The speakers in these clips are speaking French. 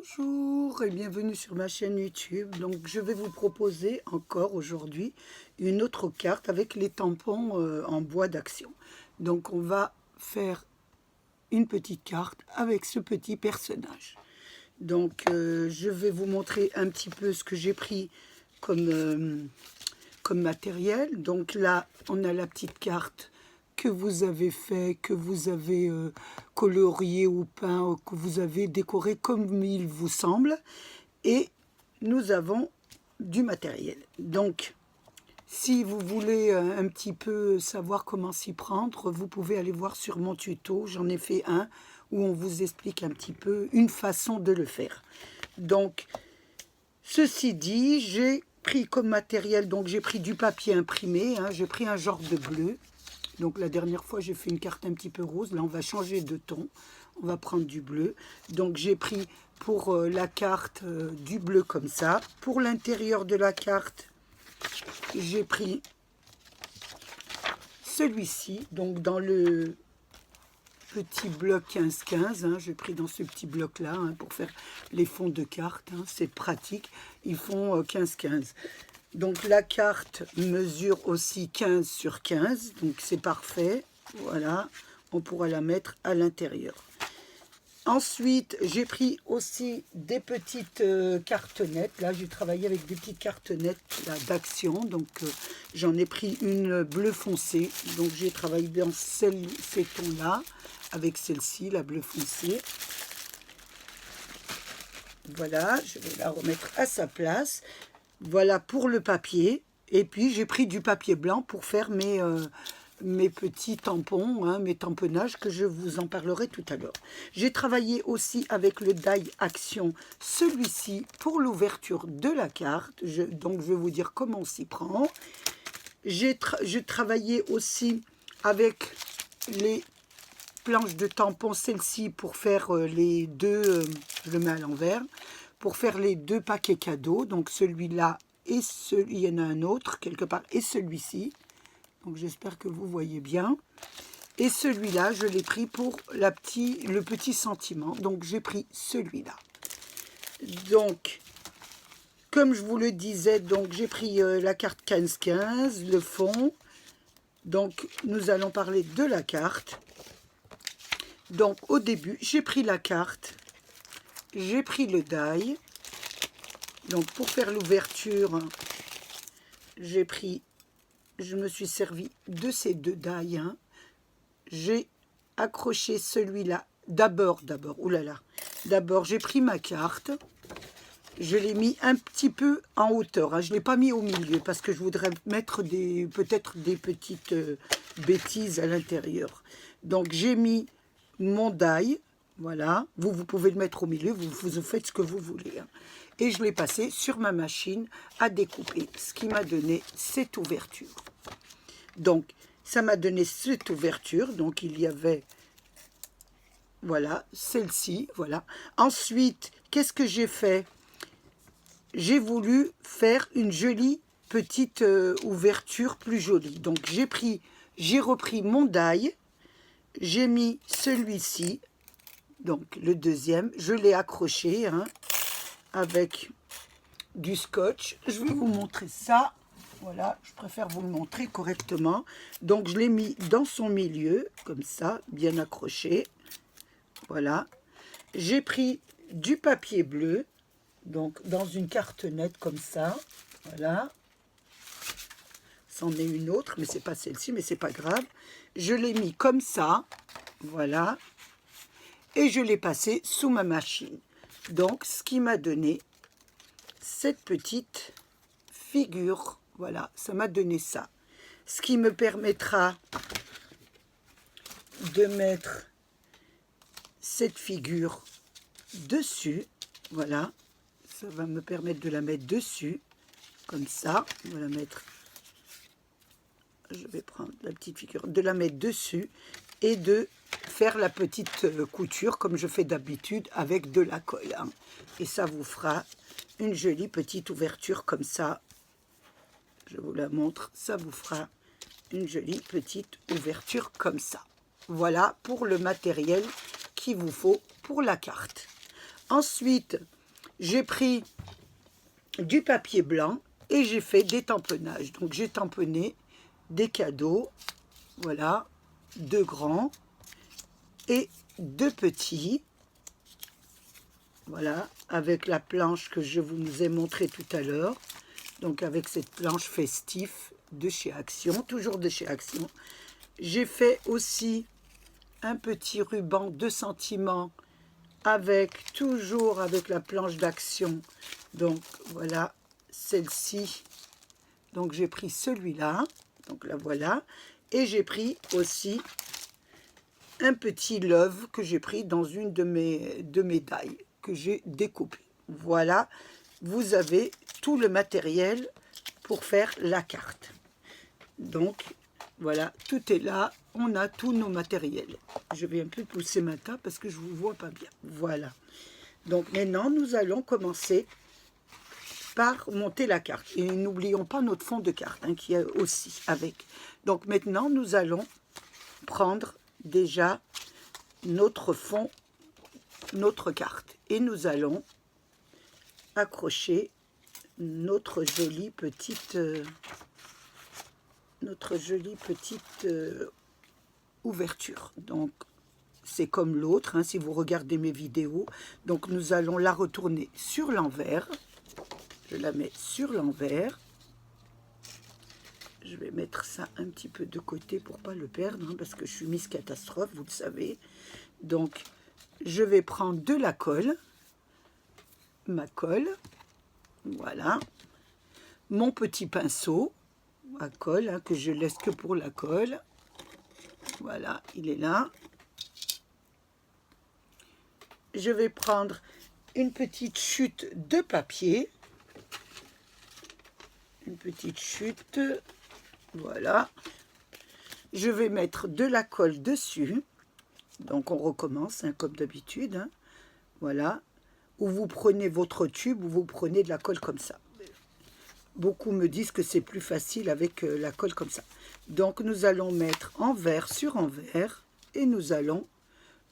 Bonjour et bienvenue sur ma chaîne YouTube. Donc je vais vous proposer encore aujourd'hui une autre carte avec les tampons en bois d'action. Donc on va faire une petite carte avec ce petit personnage. Donc je vais vous montrer un petit peu ce que j'ai pris comme matériel. Donc là on a la petite carte que vous avez fait, que vous avez colorié ou peint, que vous avez décoré comme il vous semble. Et nous avons du matériel. Donc, si vous voulez un petit peu savoir comment s'y prendre, vous pouvez aller voir sur mon tuto. J'en ai fait un où on vous explique un petit peu une façon de le faire. Donc, ceci dit, j'ai pris comme matériel, donc j'ai pris du papier imprimé, hein, j'ai pris un genre de bleu. Donc la dernière fois, j'ai fait une carte un petit peu rose. Là, on va changer de ton. On va prendre du bleu. Donc j'ai pris pour la carte du bleu comme ça. Pour l'intérieur de la carte, j'ai pris celui-ci. Donc dans le petit bloc 15-15, hein, j'ai pris dans ce petit bloc-là hein, pour faire les fonds de carte. Hein, c'est pratique. Ils font 15-15. Donc la carte mesure aussi 15 sur 15, donc c'est parfait. Voilà, on pourra la mettre à l'intérieur. Ensuite, j'ai pris aussi des petites cartonnettes. Là, j'ai travaillé avec des petites cartonnettes d'action. Donc, j'en ai pris une bleu foncé. Donc, j'ai travaillé dans ces tons-là, avec celle-ci, la bleu foncé. Voilà, je vais la remettre à sa place. Voilà pour le papier. Et puis, j'ai pris du papier blanc pour faire mes petits tampons, hein, mes tamponnages, que je vous en parlerai tout à l'heure. J'ai travaillé aussi avec le die action, celui-ci, pour l'ouverture de la carte. Donc, je vais vous dire comment on s'y prend. J'ai travaillé aussi avec les planches de tampons, celle-ci, pour faire les deux, je le mets à l'envers, pour faire les deux paquets cadeaux, donc celui-là et il y en a un autre quelque part, et celui-ci. Donc j'espère que vous voyez bien. Et celui-là, je l'ai pris pour le petit sentiment. Donc j'ai pris celui-là. Donc, comme je vous le disais, donc j'ai pris la carte 15-15, le fond. Donc nous allons parler de la carte. Donc au début, j'ai pris la carte. J'ai pris le die. Donc pour faire l'ouverture, je me suis servi de ces deux die. Hein. J'ai accroché celui-là. D'abord, oulala. D'abord, j'ai pris ma carte. Je l'ai mis un petit peu en hauteur. Hein. Je ne l'ai pas mis au milieu parce que je voudrais mettre peut-être des petites bêtises à l'intérieur. Donc j'ai mis mon die. Voilà, vous pouvez le mettre au milieu, vous faites ce que vous voulez. Hein. Et je l'ai passé sur ma machine à découper, ce qui m'a donné cette ouverture. Donc, ça m'a donné cette ouverture. Donc, il y avait, voilà, celle-ci, voilà. Ensuite, qu'est-ce que j'ai fait? J'ai voulu faire une jolie petite ouverture plus jolie. Donc, j'ai repris mon die, j'ai mis celui-ci. Donc, le deuxième, je l'ai accroché hein, avec du scotch. Je vais vous montrer ça. Voilà, je préfère vous le montrer correctement. Donc, je l'ai mis dans son milieu, comme ça, bien accroché. Voilà. J'ai pris du papier bleu, donc dans une cartonnette comme ça. Voilà. C'en est une autre, mais c'est pas celle-ci, mais c'est pas grave. Je l'ai mis comme ça. Voilà. Et je l'ai passé sous ma machine. Donc, ce qui m'a donné cette petite figure. Voilà, ça m'a donné ça. Ce qui me permettra de mettre cette figure dessus. Voilà, ça va me permettre de la mettre dessus. Comme ça, on va la mettre. Je vais prendre la petite figure, de la mettre dessus et de faire la petite couture comme je fais d'habitude avec de la colle. Hein. Et ça vous fera une jolie petite ouverture comme ça. Je vous la montre, ça vous fera une jolie petite ouverture comme ça. Voilà pour le matériel qu'il vous faut pour la carte. Ensuite, j'ai pris du papier blanc et j'ai fait des tamponnages. Donc j'ai tamponné des cadeaux, voilà, 2 grands et 2 petits. Voilà, avec la planche que je vous ai montré tout à l'heure. Donc avec cette planche festive de chez Action, toujours de chez Action. J'ai fait aussi un petit ruban de sentiments avec, toujours avec la planche d'Action. Donc voilà, celle-ci. Donc j'ai pris celui-là, donc la voilà. Et j'ai pris aussi un petit love que j'ai pris dans une de mes dailles que j'ai découpé. Voilà, vous avez tout le matériel pour faire la carte. Donc, voilà, tout est là. On a tous nos matériels. Je vais un peu pousser ma table parce que je ne vous vois pas bien. Voilà. Donc, maintenant, nous allons commencer par monter la carte. Et n'oublions pas notre fond de carte hein, qui est aussi avec. Donc, maintenant, nous allons prendre déjà notre fond, notre carte. Et nous allons accrocher notre jolie petite ouverture. Donc c'est comme l'autre hein, si vous regardez mes vidéos. Donc nous allons la retourner sur l'envers. Je la mets sur l'envers. Je vais mettre ça un petit peu de côté pour pas le perdre hein, parce que je suis Miss Catastrophe, vous le savez. Donc je vais prendre de la colle, ma colle, voilà, mon petit pinceau à colle hein, que je laisse que pour la colle. Voilà, il est là. Je vais prendre une petite chute de papier. Une petite chute. Voilà. Je vais mettre de la colle dessus. Donc on recommence hein, comme d'habitude. Hein. Voilà. Ou vous prenez votre tube ou vous prenez de la colle comme ça. Beaucoup me disent que c'est plus facile avec la colle comme ça. Donc nous allons mettre envers sur envers et nous allons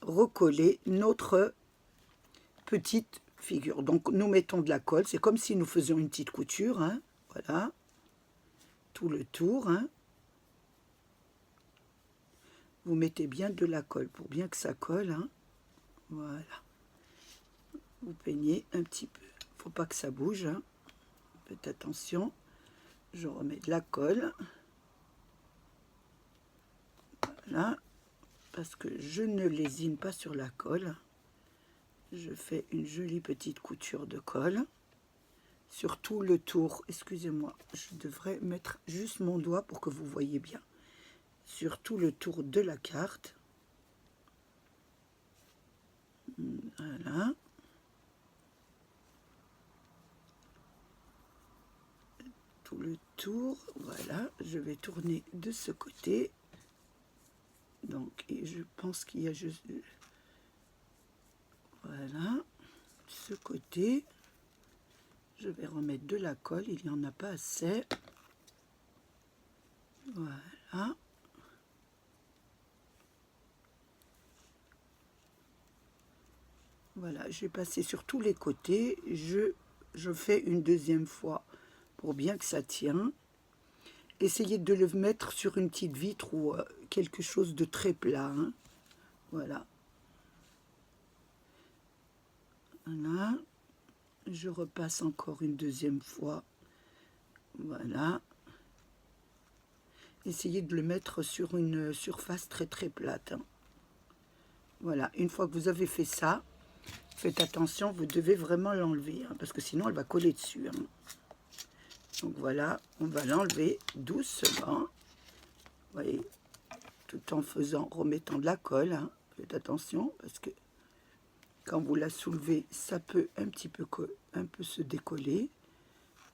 recoller notre petite figure. Donc nous mettons de la colle, c'est comme si nous faisions une petite couture. Hein. Voilà, tout le tour. Hein. Vous mettez bien de la colle pour bien que ça colle. Hein. Voilà. Vous peignez un petit peu. Il ne faut pas que ça bouge. Hein. Faites attention. Je remets de la colle. Voilà. Parce que je ne lésine pas sur la colle. Je fais une jolie petite couture de colle. Sur tout le tour. Excusez-moi. Je devrais mettre juste mon doigt pour que vous voyez bien. Sur tout le tour de la carte. Voilà. Tout le tour, voilà, je vais tourner de ce côté. Donc, et je pense qu'il y a juste... Voilà, ce côté. Je vais remettre de la colle, il n'y en a pas assez. Voilà. Voilà, j'ai passé sur tous les côtés. Je fais une deuxième fois pour bien que ça tienne. Essayez de le mettre sur une petite vitre ou quelque chose de très plat. Hein. Voilà. Voilà. Je repasse encore une deuxième fois. Voilà. Essayez de le mettre sur une surface très très plate. Hein. Voilà. Une fois que vous avez fait ça, faites attention, vous devez vraiment l'enlever. Hein, parce que sinon, elle va coller dessus. Hein. Donc voilà, on va l'enlever doucement. Vous voyez, tout en remettant de la colle. Hein. Faites attention parce que quand vous la soulevez, ça peut un peu se décoller.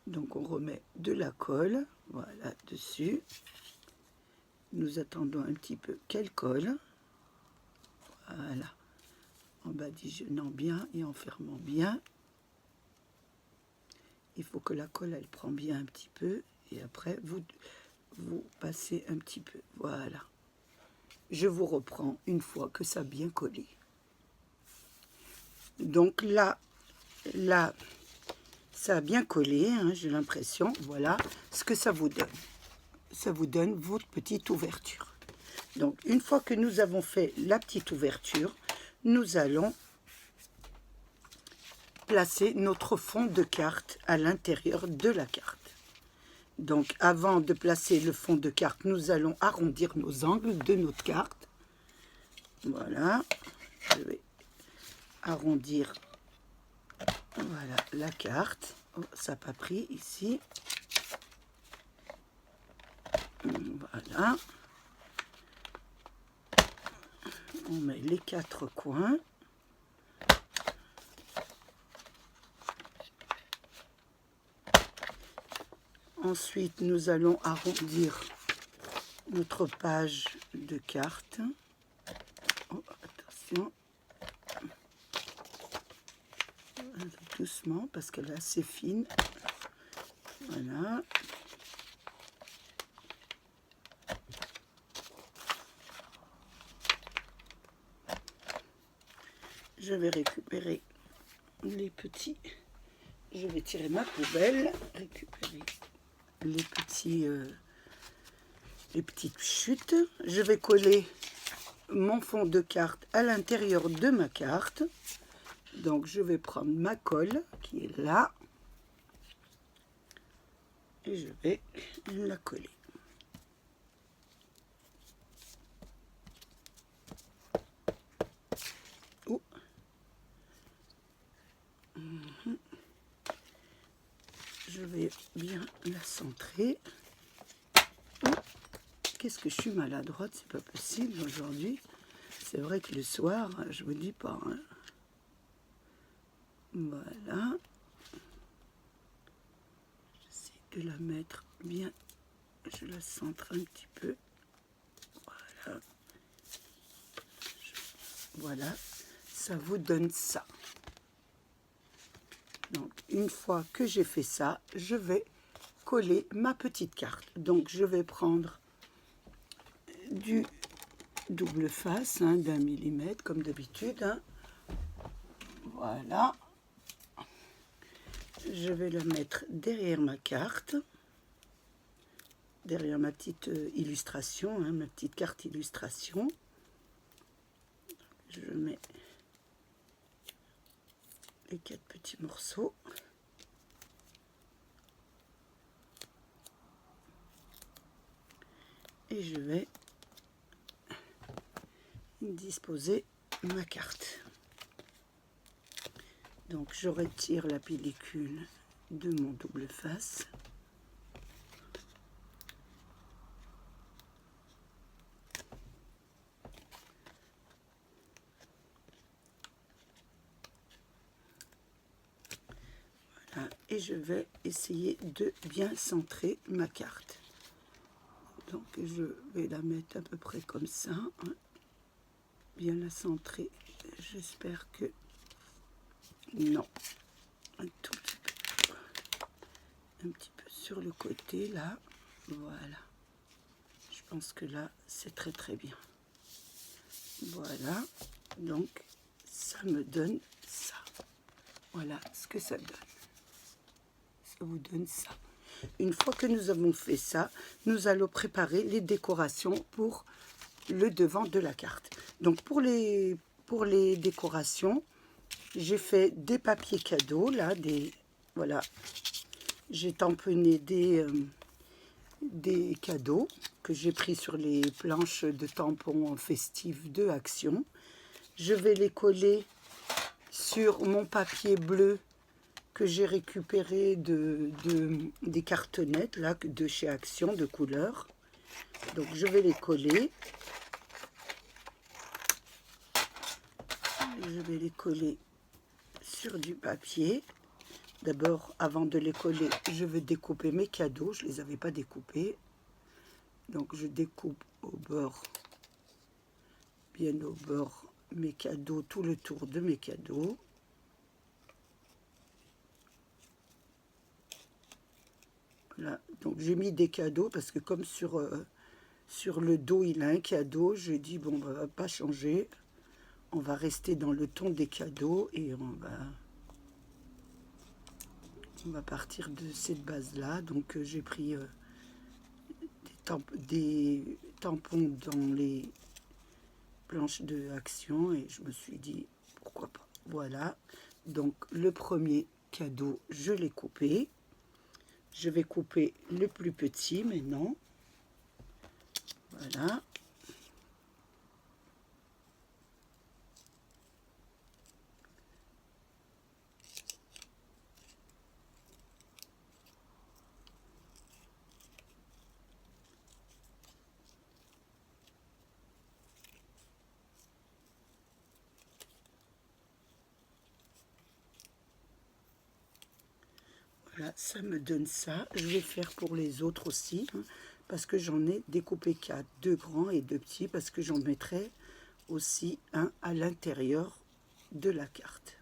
Donc on remet de la colle, voilà, dessus. Nous attendons un petit peu qu'elle colle. Voilà. En badigeonnant bien et en fermant bien. Il faut que la colle, elle prend bien un petit peu. Et après, vous passez un petit peu. Voilà. Je vous reprends une fois que ça a bien collé. Donc là, ça a bien collé, hein, j'ai l'impression. Voilà ce que ça vous donne. Ça vous donne votre petite ouverture. Donc, une fois que nous avons fait la petite ouverture, nous allons placer notre fond de carte à l'intérieur de la carte. Donc, avant de placer le fond de carte, nous allons arrondir nos angles de notre carte. Voilà. Je vais arrondir, voilà, la carte. Oh, ça n'a pas pris ici. Voilà. On met les 4 coins. Ensuite, nous allons arrondir notre page de carte. Oh, attention. Doucement, parce qu'elle est assez fine. Voilà. Je vais récupérer les petits. Je vais tirer ma poubelle, récupérer les petites chutes. Je vais coller mon fond de carte à l'intérieur de ma carte. Donc je vais prendre ma colle qui est là et je vais la coller. Oh. Je vais bien la centrer. Oh. Qu'est-ce que je suis maladroite, c'est pas possible aujourd'hui. C'est vrai que le soir, je vous dis pas. Hein. Voilà. J'essaie de la mettre bien. Je la centre un petit peu. Voilà. Voilà. Ça vous donne ça. Donc, une fois que j'ai fait ça, je vais coller ma petite carte. Donc, je vais prendre du double face, hein, d'1 millimètre, comme d'habitude. Hein. Voilà. Je vais la mettre derrière ma carte, derrière ma petite illustration, hein, ma petite carte illustration. Je mets les 4 petits morceaux. Et je vais disposer ma carte. Donc je retire la pellicule de mon double face. Voilà, et je vais essayer de bien centrer ma carte. Donc je vais la mettre à peu près comme ça, hein. Bien la centrer. J'espère que non, un tout petit peu, un petit peu sur le côté là. Voilà, je pense que là c'est très très bien. Voilà, donc ça me donne ça. Voilà ce que ça donne. Ça vous donne ça. Une fois que nous avons fait ça, nous allons préparer les décorations pour le devant de la carte. Donc pour les décorations, j'ai fait des papiers cadeaux, là, voilà. J'ai tamponné des cadeaux que j'ai pris sur les planches de tampons festifs de Action. Je vais les coller sur mon papier bleu que j'ai récupéré des cartonnettes là, de chez Action de couleur. Donc je vais les coller. Je vais les coller sur du papier. D'abord, avant de les coller, je vais découper mes cadeaux. Je ne les avais pas découpés. Donc je découpe au bord, bien au bord, mes cadeaux, tout le tour de mes cadeaux. Voilà, donc j'ai mis des cadeaux parce que comme sur le dos il a un cadeau, j'ai dit bon, bah, on va pas changer, on va rester dans le ton des cadeaux et on va partir de cette base là. Donc j'ai pris des tampons dans les planches de Action et je me suis dit pourquoi pas. Voilà, donc le premier cadeau je l'ai coupé. Je vais couper le plus petit maintenant. Voilà. Voilà, ça me donne ça. Je vais faire pour les autres aussi, hein, parce que j'en ai découpé 4, 2 grands et 2 petits, parce que j'en mettrai aussi un à l'intérieur de la carte.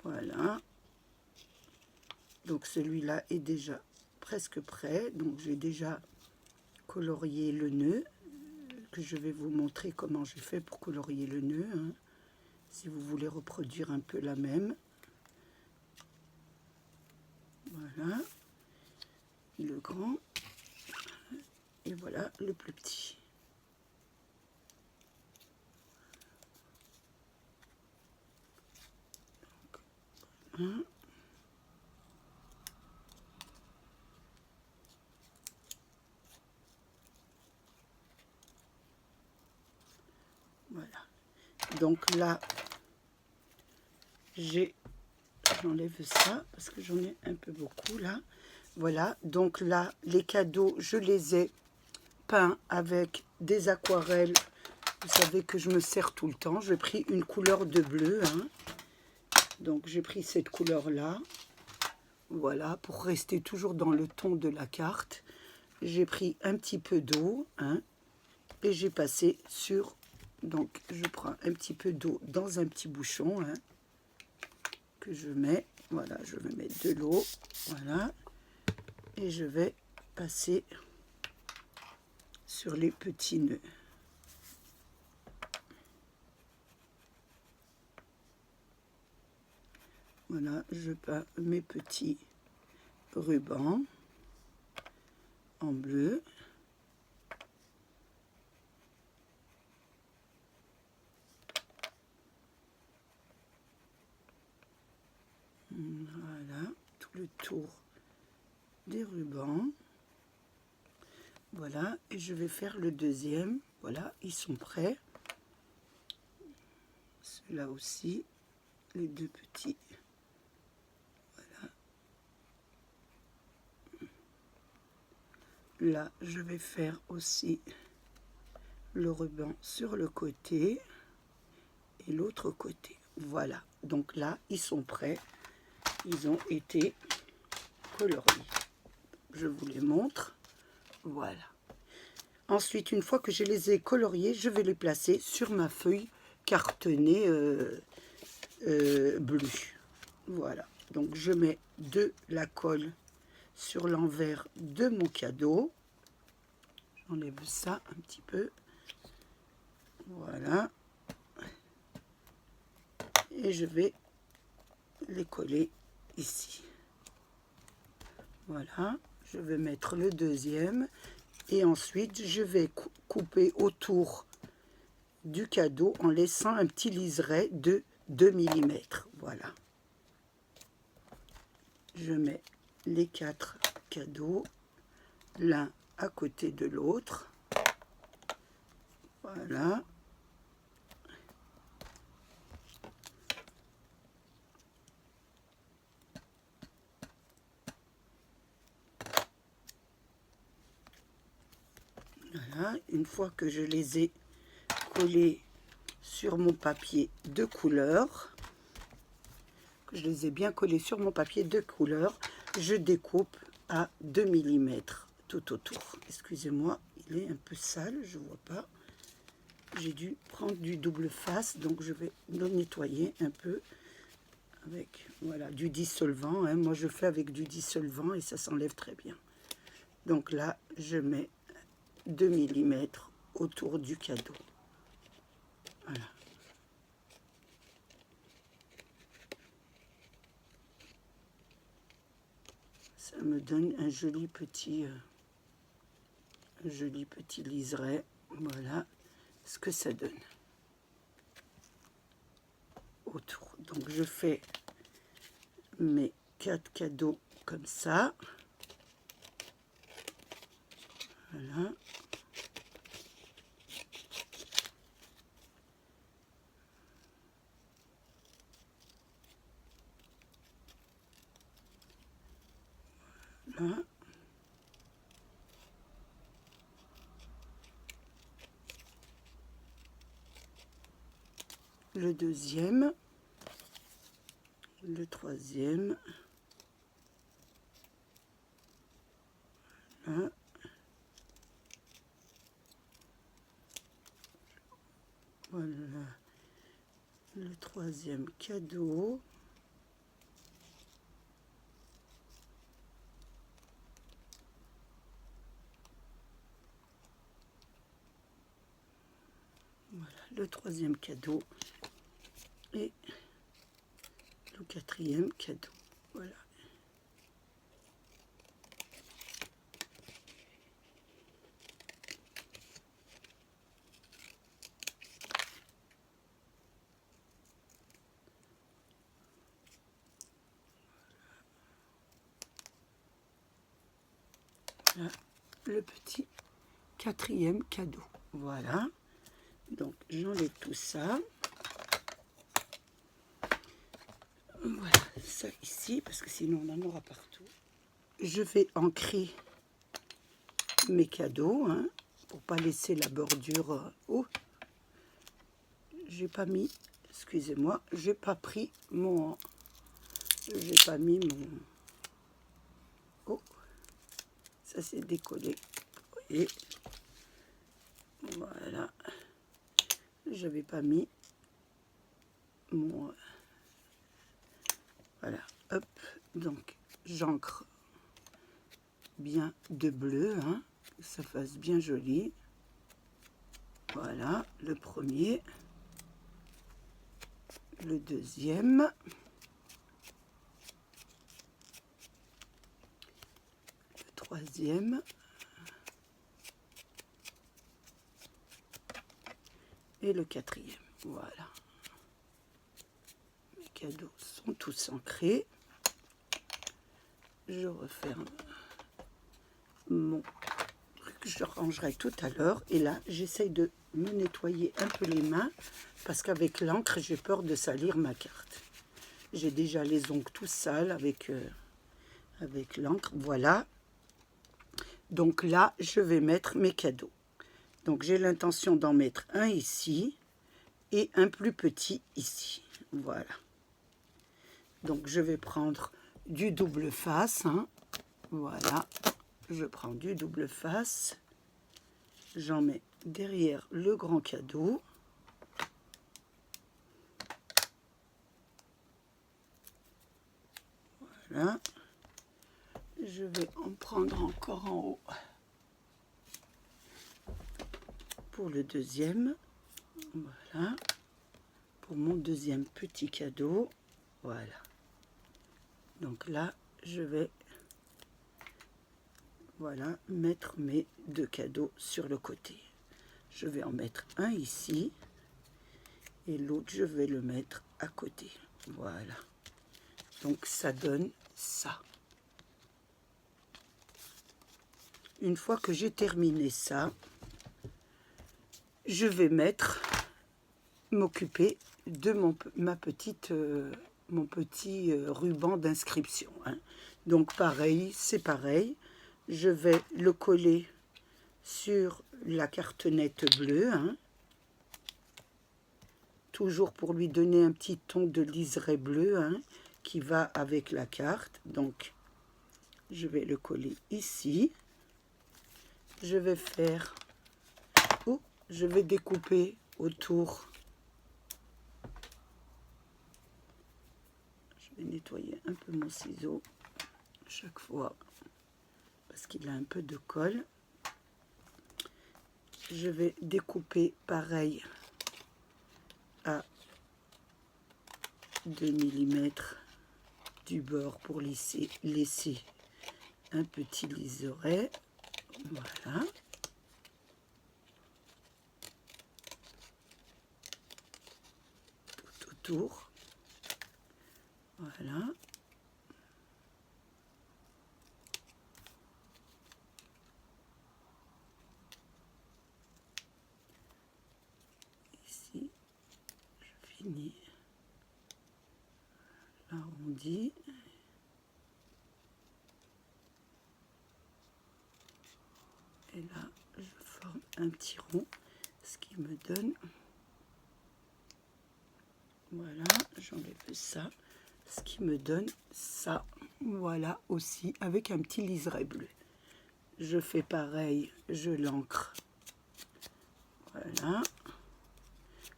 Voilà. Donc celui-là est déjà presque prêt. Donc j'ai déjà colorié le nœud, que je vais vous montrer comment j'ai fait pour colorier le nœud, hein. Si vous voulez reproduire un peu la même. Voilà, le grand, et voilà le plus petit. Donc, un. Voilà, donc là, j'enlève ça parce que j'en ai un peu beaucoup là. Voilà, donc là, les cadeaux, je les ai peints avec des aquarelles. Vous savez que je me sers tout le temps. J'ai pris une couleur de bleu, hein. Donc j'ai pris cette couleur-là. Voilà, pour rester toujours dans le ton de la carte. J'ai pris un petit peu d'eau, hein, et j'ai passé sur... Donc je prends un petit peu d'eau dans un petit bouchon, hein, que je mets. Voilà, je vais mettre de l'eau. Voilà. Et je vais passer sur les petits nœuds. Voilà, je peins mes petits rubans en bleu. Voilà, tout le tour des rubans. Voilà, et je vais faire le deuxième. Voilà, ils sont prêts. Ceux-là aussi, les deux petits. Voilà. Là, je vais faire aussi le ruban sur le côté et l'autre côté. Voilà, donc là, ils sont prêts. Ils ont été coloriés. Je vous les montre. Voilà. Ensuite, une fois que je les ai coloriés, je vais les placer sur ma feuille cartonnée bleue. Voilà. Donc, je mets de la colle sur l'envers de mon cadeau. J'enlève ça un petit peu. Voilà. Et je vais les coller ici. Voilà. Je vais mettre le deuxième. Et ensuite, je vais couper autour du cadeau en laissant un petit liseré de 2 mm. Voilà. Je mets les 4 cadeaux l'un à côté de l'autre. Voilà. Voilà, une fois que je les ai collés sur mon papier de couleur, que je les ai bien collés sur mon papier de couleur, je découpe à 2 mm tout autour. Excusez-moi, il est un peu sale, je vois pas. J'ai dû prendre du double face, donc je vais le nettoyer un peu avec voilà, du dissolvant, hein. Moi je fais avec du dissolvant et ça s'enlève très bien. Donc là, je mets 2 mm autour du cadeau. Voilà. Ça me donne un joli petit liseré. Voilà ce que ça donne autour. Donc je fais mes 4 cadeaux comme ça. Voilà. Voilà. Le deuxième, le troisième, voilà. Voilà le troisième cadeau. Voilà le troisième cadeau et le quatrième cadeau. Voilà. Voilà le petit quatrième cadeau. Voilà. Donc j'enlève tout ça. Voilà, ça ici, parce que sinon on en aura partout. Je vais ancrer mes cadeaux, hein, pour pas laisser la bordure. Oh, j'ai pas mis, excusez-moi, j'ai pas pris mon, j'ai pas mis mon. Oh, ça s'est décollé. Vous voyez, voilà, j'avais pas mis mon. Voilà, hop, donc j'ancre bien de bleu, hein, que ça fasse bien joli. Voilà, le premier, le deuxième, le troisième et le quatrième. Voilà, mes cadeaux sont tous ancrés. Je referme mon truc, je rangerai tout à l'heure. Et là, j'essaye de me nettoyer un peu les mains parce qu'avec l'encre, j'ai peur de salir ma carte. J'ai déjà les ongles tout sales avec l'encre. Voilà. Donc là, je vais mettre mes cadeaux. Donc j'ai l'intention d'en mettre un ici et un plus petit ici. Voilà. Donc je vais prendre du double face, hein. Voilà, je prends du double face, j'en mets derrière le grand cadeau. Voilà, je vais en prendre encore en haut pour le deuxième. Voilà, pour mon deuxième petit cadeau. Voilà, donc là je vais, voilà, mettre mes 2 cadeaux sur le côté. Je vais en mettre un ici et l'autre je vais le mettre à côté. Voilà, donc ça donne ça. Une fois que j'ai terminé ça, je vais m'occuper de mon petit ruban d'inscription, hein. Donc pareil, c'est pareil, je vais le coller sur la cartonnette bleue, hein, toujours pour lui donner un petit ton de liseré bleu, hein, qui va avec la carte. Donc je vais le coller ici. Je vais faire, je vais découper autour. Je vais nettoyer un peu mon ciseau chaque fois parce qu'il a un peu de colle. je vais découper pareil à 2 mm du bord pour laisser un petit liseré. Voilà. Tout autour. Voilà. Ici, je finis l'arrondi. Et là, je forme un petit rond, ce qui me donne, voilà, j'enlève ça, ce qui me donne ça, voilà aussi, avec un petit liseré bleu. Je fais pareil, je l'ancre, voilà,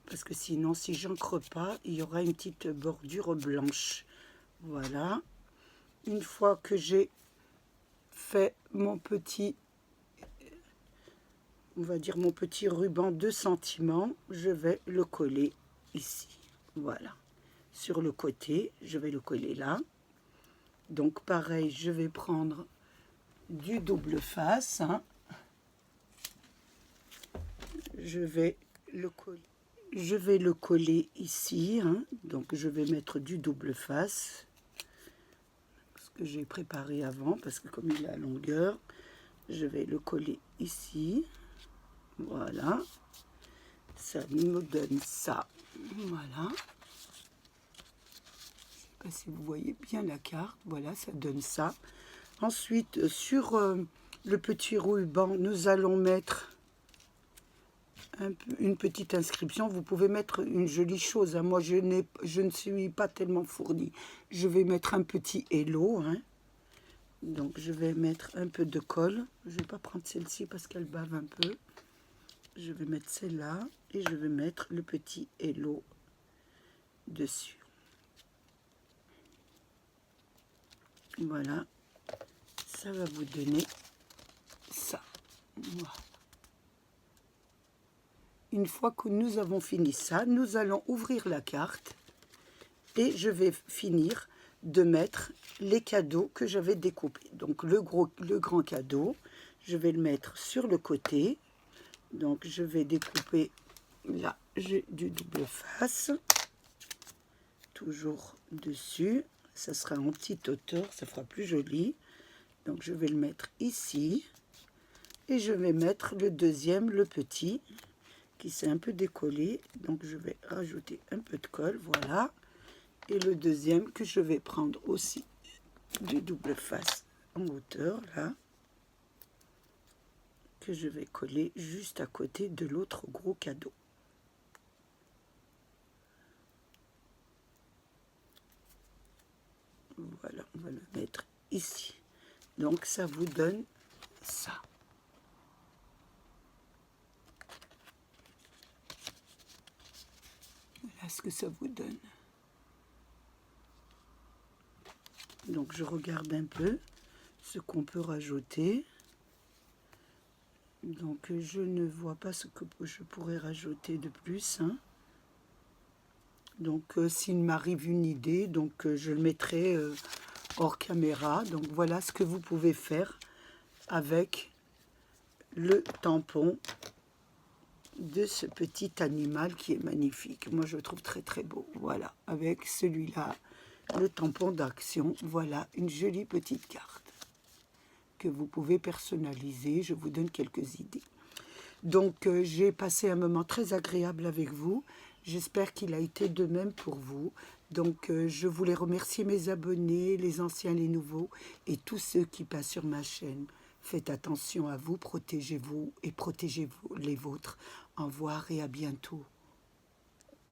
parce que sinon, si j'ancre pas, il y aura une petite bordure blanche, voilà. Une fois que j'ai fait mon petit, on va dire mon petit ruban de sentiment, je vais le coller ici, voilà, sur le côté, je vais le coller là. Donc pareil, je vais prendre du double face, hein. Je vais le coller ici, hein. Donc je vais mettre du double face, ce que j'ai préparé avant, parce que comme il est à longueur, je vais le coller ici. Voilà, ça me donne ça. Voilà, je sais pas si vous voyez bien la carte. Voilà, ça donne ça. Ensuite, sur le petit ruban, nous allons mettre une petite inscription. Vous pouvez mettre une jolie chose, hein. Moi, je ne suis pas tellement fournie. Je vais mettre un petit hello, hein. Donc, je vais mettre un peu de colle. Je ne vais pas prendre celle-ci parce qu'elle bave un peu. Je vais mettre celle-là et je vais mettre le petit hello dessus. Voilà, ça va vous donner ça. Voilà. Une fois que nous avons fini ça, nous allons ouvrir la carte et je vais finir de mettre les cadeaux que j'avais découpés. Donc le grand cadeau, je vais le mettre sur le côté. Donc je vais découper, là j'ai du double face, toujours dessus, ça sera en petite hauteur, ça fera plus joli. Donc je vais le mettre ici et je vais mettre le deuxième, le petit, qui s'est un peu décollé. Donc je vais rajouter un peu de colle, voilà. Et le deuxième que je vais prendre aussi du double face en hauteur, là, que je vais coller juste à côté de l'autre gros cadeau. Voilà, on va le mettre ici. Donc ça vous donne ça. Voilà ce que ça vous donne. Donc je regarde un peu ce qu'on peut rajouter. Donc je ne vois pas ce que je pourrais rajouter de plus, hein. Donc s'il m'arrive une idée, donc je le mettrai hors caméra. Donc voilà ce que vous pouvez faire avec le tampon de ce petit animal qui est magnifique. Moi je le trouve très très beau. Voilà, avec celui-là, le tampon d'action. Voilà une jolie petite carte que vous pouvez personnaliser. Je vous donne quelques idées. Donc j'ai passé un moment très agréable avec vous. J'espère qu'il a été de même pour vous. Donc je voulais remercier mes abonnés, les anciens, les nouveaux et tous ceux qui passent sur ma chaîne. Faites attention à vous, protégez-vous et protégez-vous les vôtres. Au revoir et à bientôt.